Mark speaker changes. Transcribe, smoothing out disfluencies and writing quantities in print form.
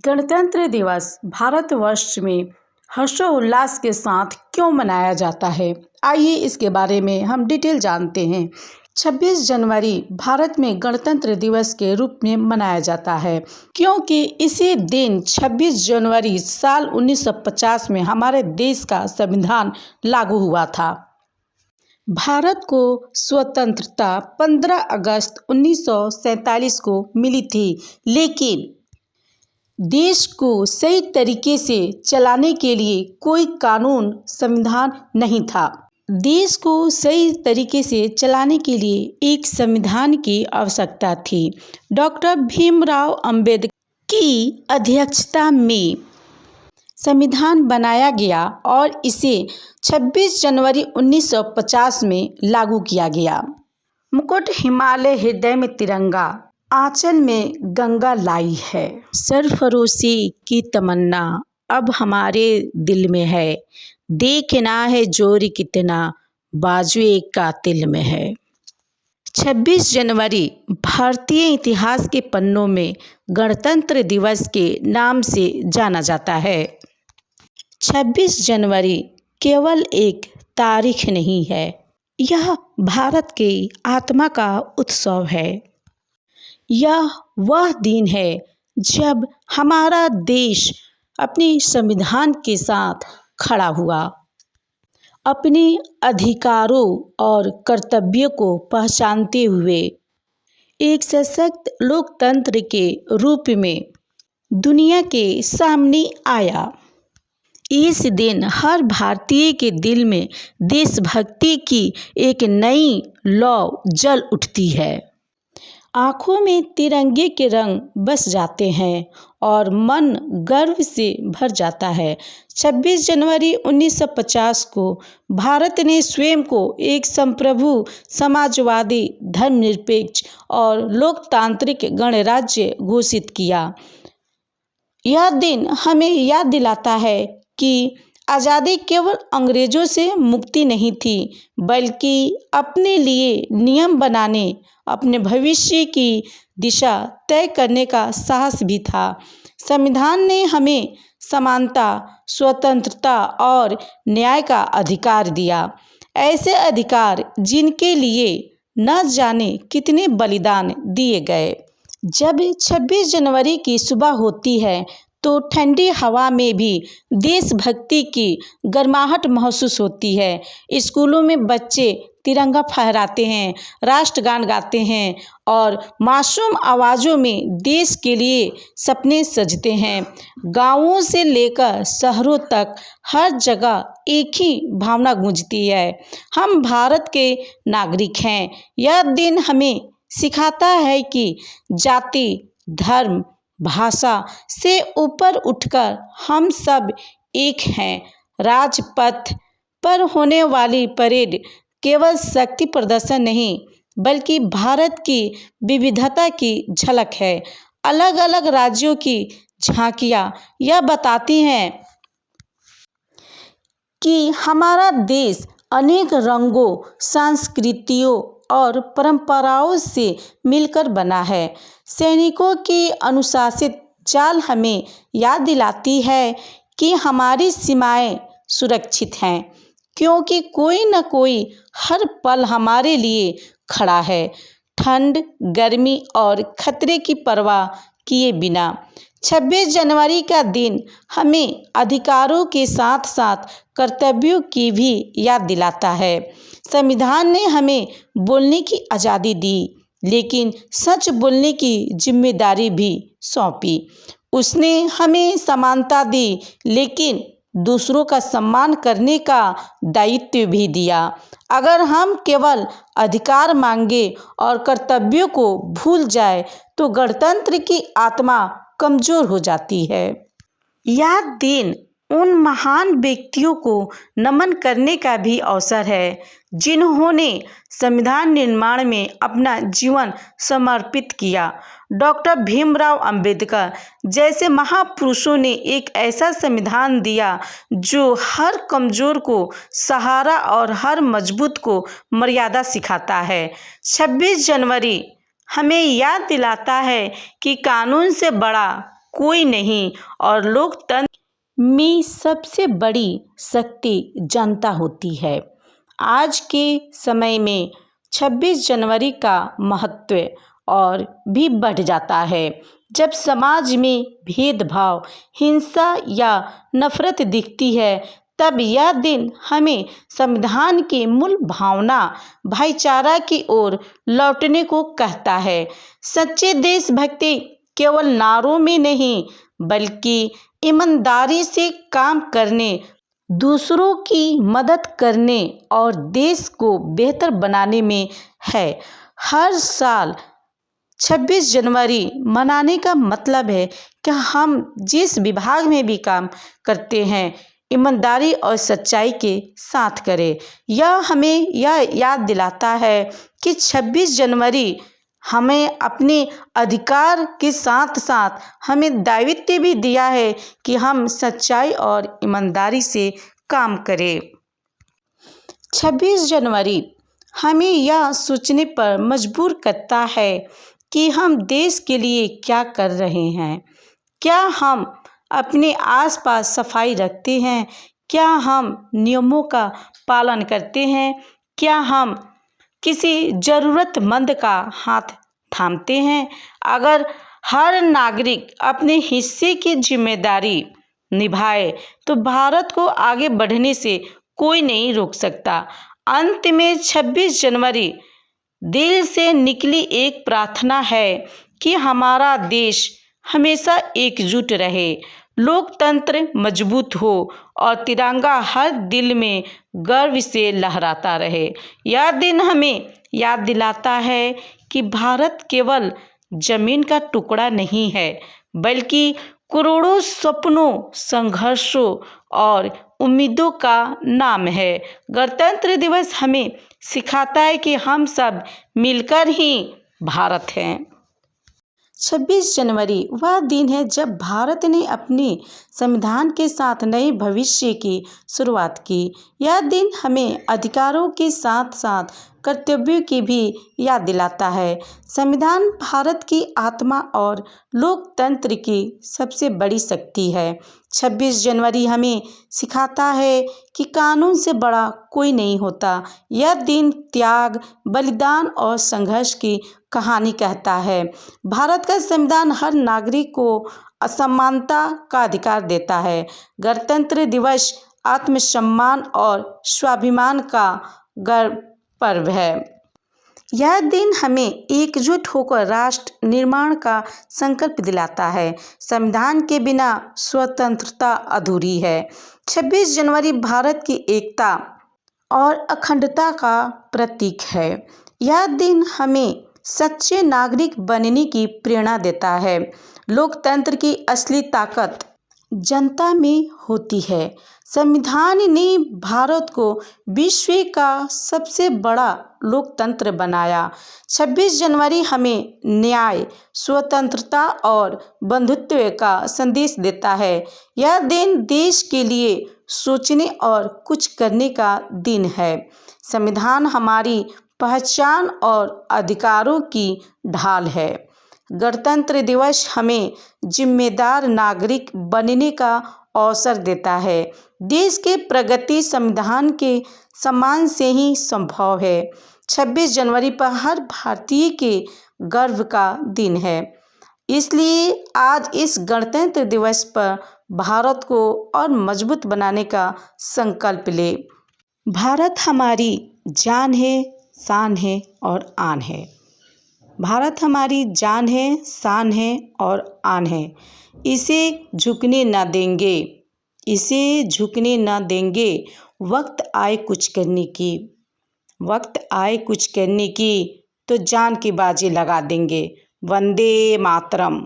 Speaker 1: गणतंत्र दिवस भारतवर्ष में हर्षोल्लास के साथ क्यों मनाया जाता है, आइए इसके बारे में हम डिटेल जानते हैं। 26 जनवरी भारत में गणतंत्र दिवस के रूप में मनाया जाता है क्योंकि इसी दिन 26 जनवरी साल 1950 में हमारे देश का संविधान लागू हुआ था। भारत को स्वतंत्रता 15 अगस्त 1947 को मिली थी, लेकिन देश को सही तरीके से चलाने के लिए कोई कानून संविधान नहीं था। देश को सही तरीके से चलाने के लिए एक संविधान की आवश्यकता थी। डॉक्टर भीमराव अंबेडकर की अध्यक्षता में संविधान बनाया गया और इसे 26 जनवरी 1950 में लागू किया गया। मुकुट हिमालय हृदय में तिरंगा, आंचल में गंगा लाई है। सरफरोशी की तमन्ना अब हमारे दिल में है। देखना है जोर कितना बाजुए कातिल में है। 26 जनवरी भारतीय इतिहास के पन्नों में गणतंत्र दिवस के नाम से जाना जाता है। 26 जनवरी केवल एक तारीख नहीं है, यह भारत की आत्मा का उत्सव है। यह वह दिन है जब हमारा देश अपने संविधान के साथ खड़ा हुआ, अपने अधिकारों और कर्तव्यों को पहचानते हुए एक सशक्त लोकतंत्र के रूप में दुनिया के सामने आया। इस दिन हर भारतीय के दिल में देशभक्ति की एक नई लौ जल उठती है। आँखों में तिरंगे के रंग बस जाते हैं और मन गर्व से भर जाता है। 26 जनवरी 1950 को भारत ने स्वयं को एक संप्रभु, समाजवादी, धर्मनिरपेक्ष और लोकतांत्रिक गणराज्य घोषित किया। यह दिन हमें याद दिलाता है कि आज़ादी केवल अंग्रेजों से मुक्ति नहीं थी, बल्कि अपने लिए नियम बनाने, अपने भविष्य की दिशा तय करने का साहस भी था। संविधान ने हमें समानता, स्वतंत्रता और न्याय का अधिकार दिया, ऐसे अधिकार जिनके लिए न जाने कितने बलिदान दिए गए। जब 26 जनवरी की सुबह होती है तो ठंडी हवा में भी देशभक्ति की गर्माहट महसूस होती है। स्कूलों में बच्चे तिरंगा फहराते हैं, राष्ट्रगान गाते हैं और मासूम आवाज़ों में देश के लिए सपने सजते हैं। गांवों से लेकर शहरों तक हर जगह एक ही भावना गूंजती है, हम भारत के नागरिक हैं। यह दिन हमें सिखाता है कि जाति, धर्म, भाषा से ऊपर उठकर हम सब एक हैं। राजपथ पर होने वाली परेड केवल शक्ति प्रदर्शन नहीं, बल्कि भारत की विविधता की झलक है। अलग अलग राज्यों की झांकियां यह बताती हैं कि हमारा देश अनेक रंगों, संस्कृतियों और परंपराओं से मिलकर बना है। सैनिकों की अनुशासित चाल हमें याद दिलाती है कि हमारी सीमाएं सुरक्षित हैं, क्योंकि कोई न कोई हर पल हमारे लिए खड़ा है, ठंड, गर्मी और खतरे की परवाह किए बिना। 26 जनवरी का दिन हमें अधिकारों के साथ साथ कर्तव्यों की भी याद दिलाता है। संविधान ने हमें बोलने की आज़ादी दी, लेकिन सच बोलने की जिम्मेदारी भी सौंपी। उसने हमें समानता दी, लेकिन दूसरों का सम्मान करने का दायित्व भी दिया। अगर हम केवल अधिकार मांगे और कर्तव्यों को भूल जाए तो गणतंत्र की आत्मा कमजोर हो जाती है। यह दिन उन महान व्यक्तियों को नमन करने का भी अवसर है जिन्होंने संविधान निर्माण में अपना जीवन समर्पित किया। डॉक्टर भीमराव अंबेडकर जैसे महापुरुषों ने एक ऐसा संविधान दिया जो हर कमजोर को सहारा और हर मजबूत को मर्यादा सिखाता है। 26 जनवरी हमें याद दिलाता है कि कानून से बड़ा कोई नहीं और लोकतंत्र में सबसे बड़ी शक्ति जनता होती है। आज के समय में 26 जनवरी का महत्व और भी बढ़ जाता है। जब समाज में भेदभाव, हिंसा या नफरत दिखती है, तब यह दिन हमें संविधान की मूल भावना भाईचारा की ओर लौटने को कहता है। सच्ची देशभक्ति केवल नारों में नहीं, बल्कि ईमानदारी से काम करने, दूसरों की मदद करने और देश को बेहतर बनाने में है। हर साल 26 जनवरी मनाने का मतलब है कि हम जिस विभाग में भी काम करते हैं, ईमानदारी और सच्चाई के साथ करें। यह हमें यह याद दिलाता है कि 26 जनवरी हमें अपने अधिकार के साथ साथ हमें दायित्व भी दिया है कि हम सच्चाई और ईमानदारी से काम करें। 26 जनवरी हमें यह सोचने पर मजबूर करता है कि हम देश के लिए क्या कर रहे हैं। क्या हम अपने आसपास सफाई रखते हैं? क्या हम नियमों का पालन करते हैं? क्या हम किसी ज़रूरतमंद का हाथ थामते हैं? अगर हर नागरिक अपने हिस्से की जिम्मेदारी निभाए तो भारत को आगे बढ़ने से कोई नहीं रोक सकता। अंत में 26 जनवरी दिल से निकली एक प्रार्थना है कि हमारा देश हमेशा एकजुट रहे, लोकतंत्र मजबूत हो और तिरंगा हर दिल में गर्व से लहराता रहे। यह दिन हमें याद दिलाता है कि भारत केवल जमीन का टुकड़ा नहीं है, बल्कि करोड़ों सपनों, संघर्षों और उम्मीदों का नाम है। गणतंत्र दिवस हमें सिखाता है कि हम सब मिलकर ही भारत हैं। 26 जनवरी वह दिन है जब भारत ने अपने संविधान के साथ नए भविष्य की शुरुआत की। यह दिन हमें अधिकारों के साथ साथ कर्तव्यों की भी याद दिलाता है। संविधान भारत की आत्मा और लोकतंत्र की सबसे बड़ी शक्ति है। 26 जनवरी हमें सिखाता है कि कानून से बड़ा कोई नहीं होता। यह दिन त्याग, बलिदान और संघर्ष की कहानी कहता है। भारत का संविधान हर नागरिक को असमानता का अधिकार देता है। गणतंत्र दिवस आत्मसम्मान और स्वाभिमान का गर्व पर्व है। यह दिन हमें एकजुट होकर राष्ट्र निर्माण का संकल्प दिलाता है। संविधान के बिना स्वतंत्रता अधूरी है। 26 जनवरी भारत की एकता और अखंडता का प्रतीक है। यह दिन हमें सच्चे नागरिक बनने की प्रेरणा देता है। लोकतंत्र की असली ताकत जनता में होती है। संविधान ने भारत को विश्व का सबसे बड़ा लोकतंत्र बनाया। 26 जनवरी हमें न्याय, स्वतंत्रता और बंधुत्व का संदेश देता है। यह दिन देश के लिए सोचने और कुछ करने का दिन है। संविधान हमारी पहचान और अधिकारों की ढाल है। गणतंत्र दिवस हमें जिम्मेदार नागरिक बनने का अवसर देता है। देश की प्रगति संविधान के सम्मान से ही संभव है। 26 जनवरी पर हर भारतीय के गर्व का दिन है। इसलिए आज इस गणतंत्र दिवस पर भारत को और मजबूत बनाने का संकल्प ले। भारत हमारी जान है, शान है और आन है। भारत हमारी जान है, शान है और आन है। इसे झुकने न देंगे, इसे झुकने न देंगे। वक्त आए कुछ करने की, वक्त आए कुछ करने की तो जान की बाजी लगा देंगे। वंदे मातरम।